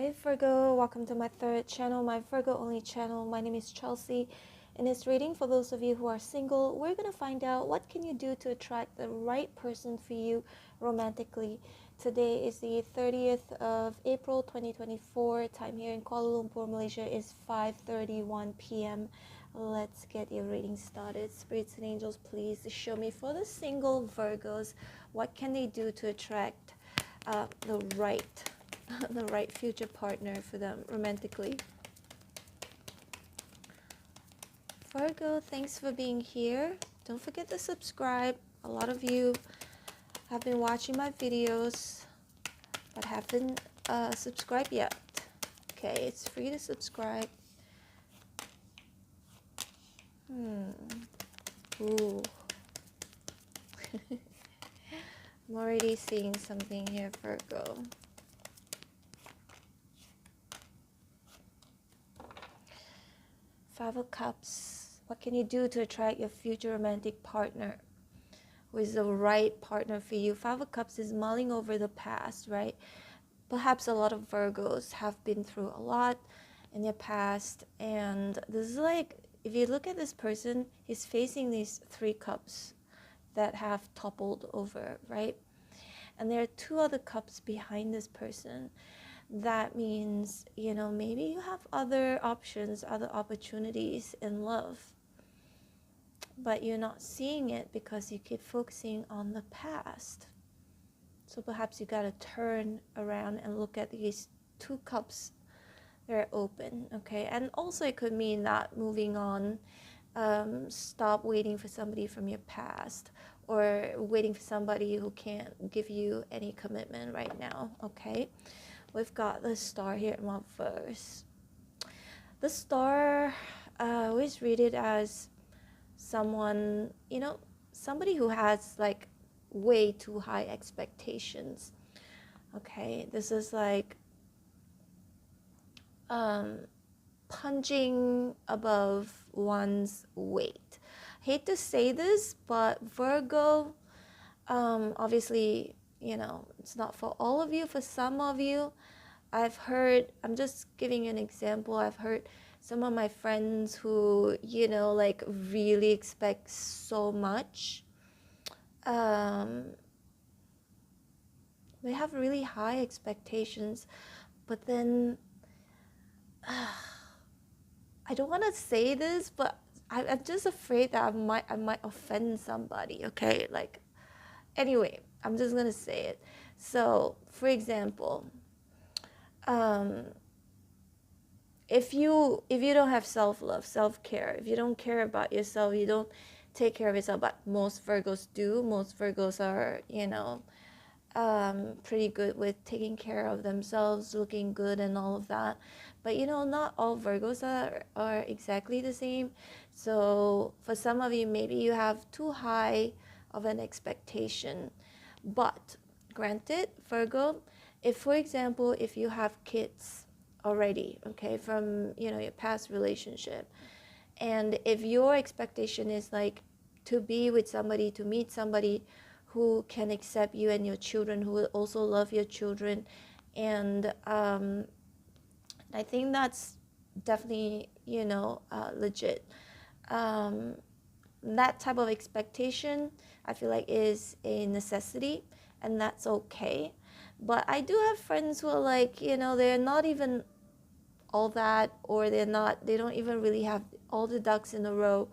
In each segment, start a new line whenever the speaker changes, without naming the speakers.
Hi Virgo, welcome to my third channel, my Virgo only channel. My name is Chelsea. In this reading, for those of you who are single, we're going to find out what can you do to attract the right person for you romantically. Today is the 30th of April 2024. Time here in Kuala Lumpur, Malaysia is 5:31 p.m. Let's get your reading started. Spirits and angels, please show me for the single Virgos, what can they do to attract the right future partner for them romantically. Virgo, thanks for being here. Don't forget to subscribe. A lot of you have been watching my videos but haven't subscribed yet. Okay, it's free to subscribe. Ooh. I'm already seeing something here, Virgo. Five of Cups. What can you do to attract your future romantic partner who is the right partner for you? Five of Cups is mulling over the past, right? Perhaps a lot of Virgos have been through a lot in their past, and this is like, if you look at this person, he's facing these three cups that have toppled over, right? And there are two other cups behind this person. That means, maybe you have other options, other opportunities in love, but you're not seeing it because you keep focusing on the past. So perhaps you got to turn around and look at these two cups that are open, okay? And also it could mean that moving on, stop waiting for somebody from your past or waiting for somebody who can't give you any commitment right now, okay? We've got the star here in reverse. The star, I always read it as someone, somebody who has like way too high expectations. Okay, this is like punching above one's weight. Hate to say this, but Virgo, obviously, it's not for all of you. For some of you, I've heard, I'm just giving an example, I've heard some of my friends who, like really expect so much. They have really high expectations, but then I don't want to say this, but I'm just afraid that I might offend somebody, okay? Like, anyway, I'm just gonna say it. So, for example, if you don't have self-love, self-care, if you don't care about yourself, you don't take care of yourself, but most Virgos do. Most Virgos are, pretty good with taking care of themselves, looking good and all of that. But not all Virgos are exactly the same. So for some of you, maybe you have too high of an expectation. But granted, Virgo, if for example, if you have kids already, okay, from your past relationship, and if your expectation is like to be with somebody, to meet somebody who can accept you and your children, who will also love your children, and I think that's definitely legit. That type of expectation, I feel like, is a necessity, and that's okay. But I do have friends who are like, they're not even all that, or they don't even really have all the ducks in a row,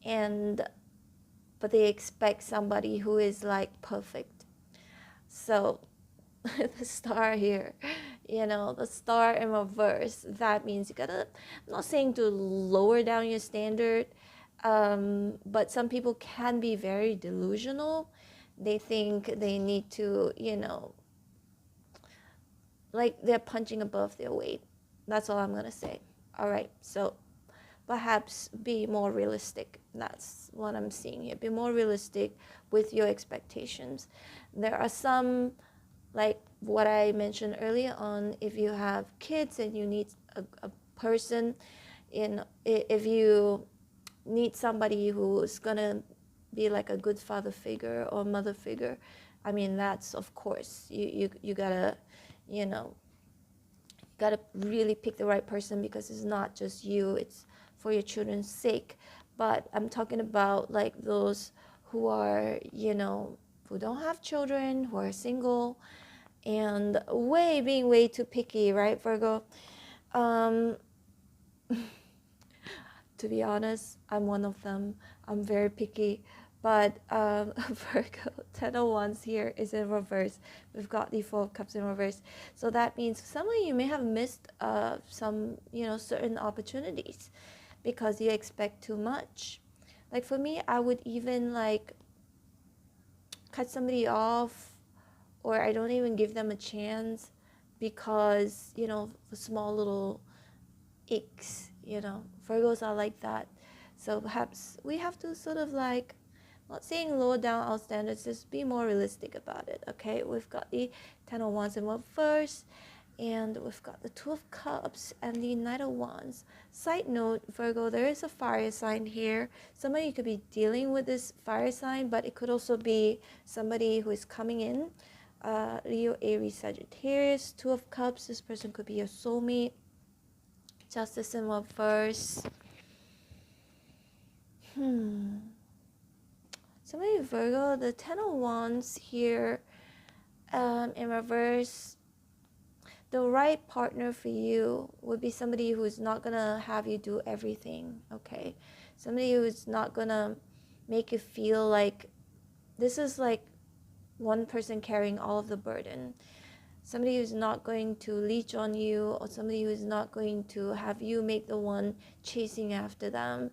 but they expect somebody who is like perfect. So the star here, the star in reverse, that means you gotta, I'm not saying to lower down your standard, but some people can be very delusional. They think they need to, like they're punching above their weight. That's all I'm gonna say. All right, so perhaps be more realistic. That's what I'm seeing here. Be more realistic with your expectations. There are some, like what I mentioned earlier on, if you have kids and you need a person, if you need somebody who's gonna be like a good father figure or mother figure, I mean, that's, of course, you gotta, got to really pick the right person, because it's not just you, it's for your children's sake. But I'm talking about like those who are, you know, who don't have children, who are single, and being way too picky, right, Virgo? um to be honest, I'm one of them. I'm very picky. But Virgo, 10 of Wands here is in reverse. We've got the Four of Cups in reverse. So that means some of you may have missed some, you know, certain opportunities because you expect too much. Like for me, I would even like cut somebody off, or I don't even give them a chance because, you know, the small little icks, you know. Virgos are like that. So perhaps we have to sort of like, not saying lower down our standards, just be more realistic about it, okay? We've got the 10 of Wands in reverse, and we've got the Two of Cups and the Knight of Wands. Side note, Virgo, there is a fire sign here. Some of you could be dealing with this fire sign, but it could also be somebody who is coming in. Leo, Aries, Sagittarius. Two of Cups, this person could be your soulmate. Justice in reverse. Somebody Virgo, the 10 of Wands here in reverse. The right partner for you would be somebody who is not gonna have you do everything, okay? Somebody who is not gonna make you feel like this is like one person carrying all of the burden. Somebody who's not going to leech on you, or somebody who's not going to have you make the one chasing after them.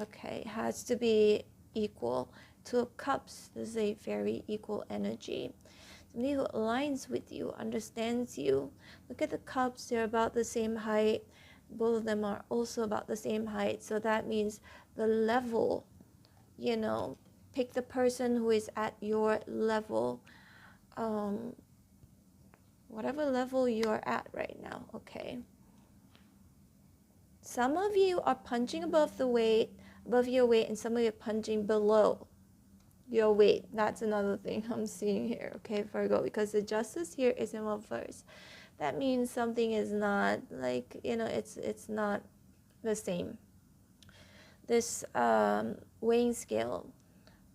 Okay, it has to be equal. Two of Cups, this is a very equal energy. Somebody who aligns with you, understands you. Look at the cups, they're about the same height. Both of them are also about the same height. So that means the level, you know, pick the person who is at your level. Whatever level you're at right now, okay? Some of you are punching above your weight, and some of you are punching below your weight. That's another thing I'm seeing here, okay, Virgo, because the Justice here is in reverse. That means something is not like, you know, it's not the same. This weighing scale,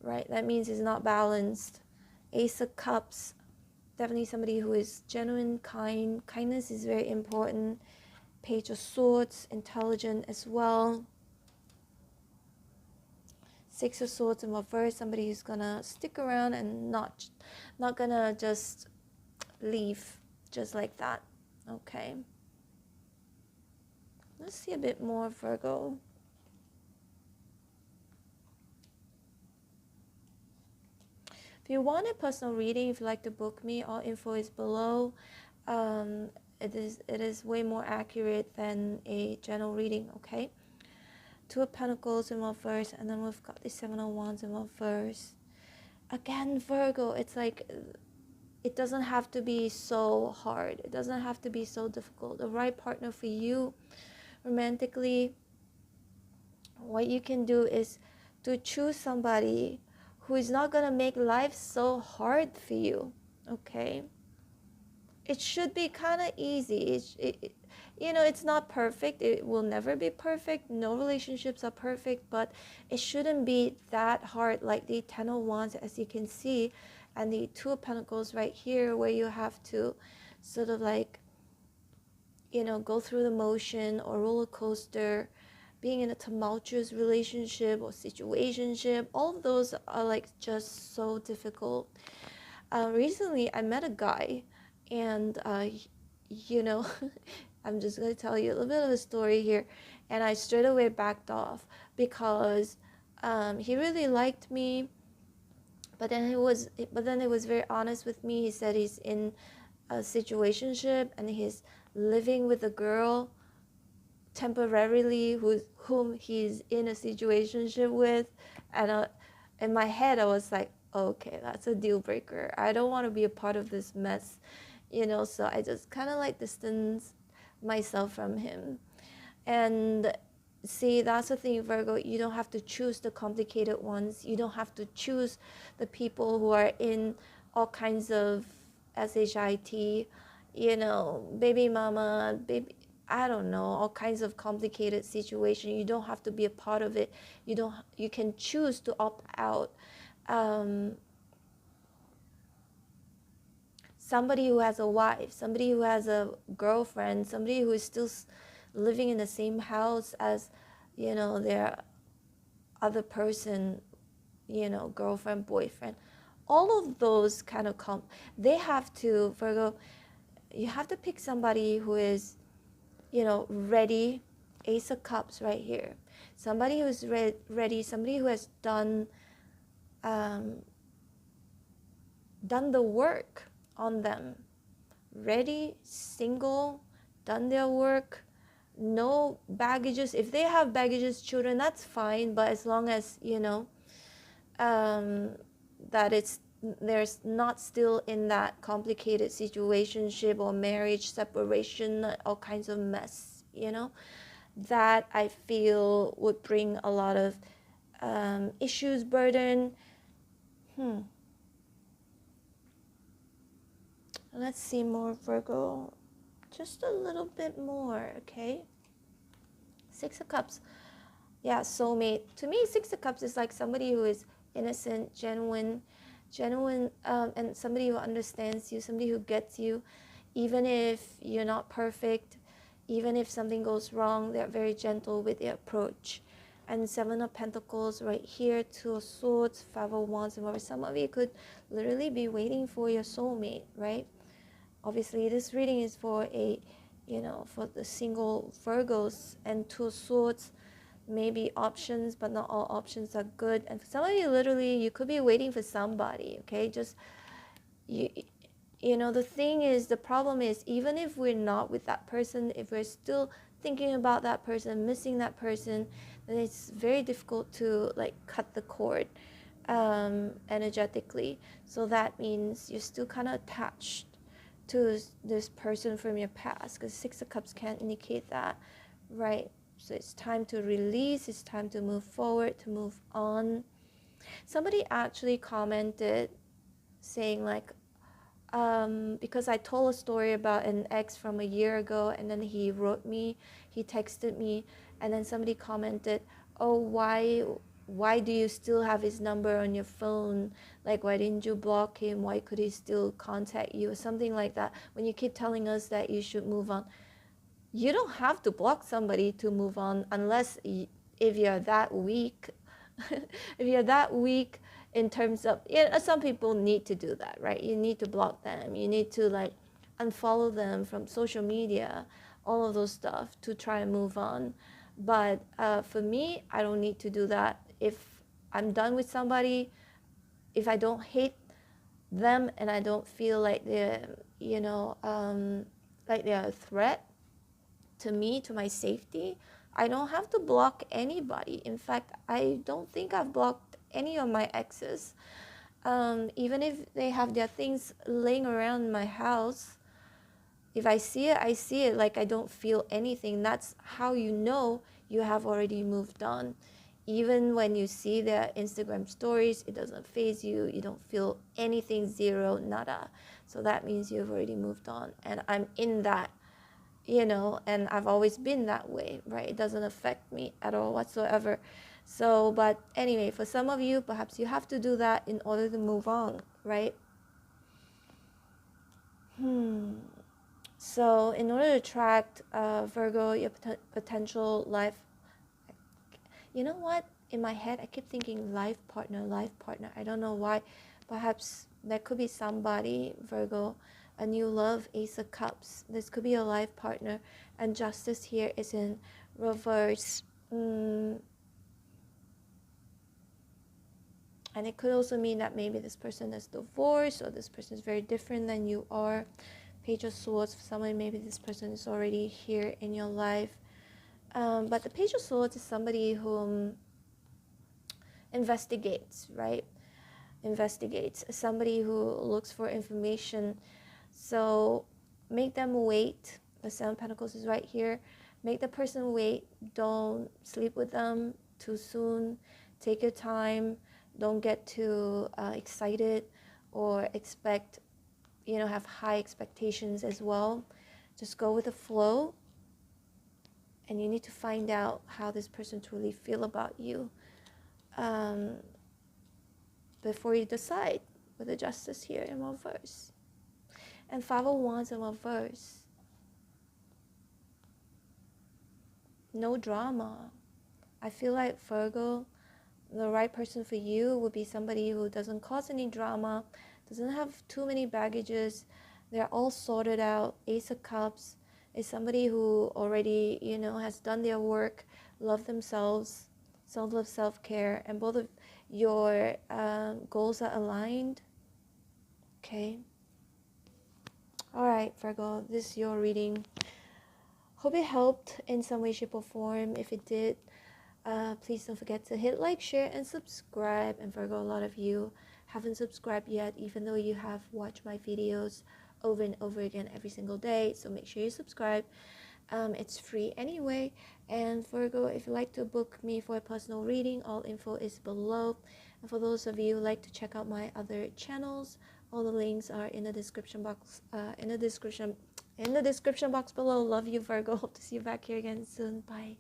right? That means it's not balanced. Ace of Cups, definitely somebody who is genuine, kind. Kindness is very important. Page of Swords, intelligent as well. Six of Swords in reverse, somebody who's gonna stick around and not gonna just leave just like that. Okay. Let's see a bit more, Virgo. If you want a personal reading, if you'd like to book me, all info is below. It is way more accurate than a general reading, okay? Two of Pentacles in reverse, and then we've got the Seven of Wands in reverse. Again, Virgo, it's like it doesn't have to be so hard. It doesn't have to be so difficult. The right partner for you romantically, what you can do is to choose somebody who is not going to make life so hard for you, okay? It should be kind of easy. You know, it's not perfect. It will never be perfect. No relationships are perfect, but it shouldn't be that hard, like the 10 of Wands, as you can see, and the Two of Pentacles right here, where you have to sort of like, you know, go through the motion or roller coaster, being in a tumultuous relationship or situationship. All of those are like just so difficult. Recently, I met a guy, and you know, I'm just going to tell you a little bit of a story here, and I straight away backed off because he really liked me, but then he was very honest with me. He said he's in a situationship and he's living with a girl temporarily whom he's in a situationship with, and in my head I was like, okay, that's a deal breaker. I don't want to be a part of this mess, you know. So I just kind of like distance myself from him. And see, that's the thing, Virgo, you don't have to choose the complicated ones. You don't have to choose the people who are in all kinds of shit. baby mama, baby, I don't know, all kinds of complicated situation. You don't have to be a part of it. You can choose to opt out. Um, Somebody who has a wife, somebody who has a girlfriend, somebody who is still living in the same house as, their other person, girlfriend, boyfriend. All of those kind of they have to, Virgo, you have to pick somebody who is, ready. Ace of Cups right here. Somebody who is ready, somebody who has um, done the work on them. Ready, single, done their work, no baggages. If they have baggages, children, that's fine. But as long as, that there's not still in that complicated situationship or marriage, separation, all kinds of mess, that I feel would bring a lot of issues, burden. Let's see more, Virgo. Just a little bit more, okay? Six of Cups. Yeah, soulmate. To me, Six of Cups is like somebody who is innocent, genuine, and somebody who understands you, somebody who gets you, even if you're not perfect, even if something goes wrong, they're very gentle with their approach. And Seven of Pentacles right here, Two of Swords, Five of Wands, and whatever. Some of you could literally be waiting for your soulmate, right? Obviously, this reading is for for the single Virgos, and Two of Swords, maybe options, but not all options are good. And for some of you, literally, you could be waiting for somebody, okay? Just, the thing is, the problem is, even if we're not with that person, if we're still thinking about that person, missing that person, then it's very difficult to, like, cut the cord energetically. So that means you're still kind of attached to this person from your past, because Six of Cups can't indicate that, right? So it's time to release, it's time to move forward, to move on. Somebody actually commented saying like, because I told a story about an ex from a year ago, and then he texted me, and then somebody commented, oh, why do you still have his number on your phone? Like, why didn't you block him? Why could he still contact you? Or something like that. When you keep telling us that you should move on, you don't have to block somebody to move on, unless if you're that weak. If you're that weak in terms of, some people need to do that, right? You need to block them. You need to, like, unfollow them from social media, all of those stuff to try and move on. But for me, I don't need to do that. If I'm done with somebody, if I don't hate them and I don't feel like they're, like they're a threat to me, to my safety, I don't have to block anybody. In fact, I don't think I've blocked any of my exes. Even if they have their things laying around my house, if I see it, I see it. Like, I don't feel anything. That's how you know you have already moved on. Even when you see their Instagram stories, it doesn't faze you. You don't feel anything, zero, nada. So that means you've already moved on. And I'm in that, and I've always been that way, right? It doesn't affect me at all whatsoever. So, but anyway, for some of you, perhaps you have to do that in order to move on, right? So in order to attract Virgo, your potential life, you know what? In my head, I keep thinking life partner. I don't know why. Perhaps there could be somebody, Virgo, a new love, Ace of Cups. This could be a life partner. And Justice here is in reverse. And it could also mean that maybe this person is divorced, or this person is very different than you are. Page of Swords, for someone, maybe this person is already here in your life. But the Page of Swords is somebody who investigates, right? Investigates. Somebody who looks for information. So make them wait. The Seven of Pentacles is right here. Make the person wait. Don't sleep with them too soon. Take your time. Don't get too excited or expect have high expectations as well. Just go with the flow, and you need to find out how this person truly feel about you before you decide, with the Justice here in reverse. And Five of Wands in reverse. No drama. I feel like Virgo, the right person for you would be somebody who doesn't cause any drama, doesn't have too many baggages. They're all sorted out. Ace of Cups is somebody who already, has done their work, love themselves, self-love, self-care, and both of your goals are aligned. Okay. All right, Virgo, this is your reading. Hope it helped in some way, shape, or form. If it did, please don't forget to hit like, share, and subscribe. And Virgo, a lot of you haven't subscribed yet, even though you have watched my videos over and over again every single day. So make sure you subscribe. It's free anyway. And Virgo, if you'd like to book me for a personal reading, all info is below. And for those of you who like to check out my other channels, all the links are in the description box. In the description box below. Love you, Virgo. Hope to see you back here again soon. Bye.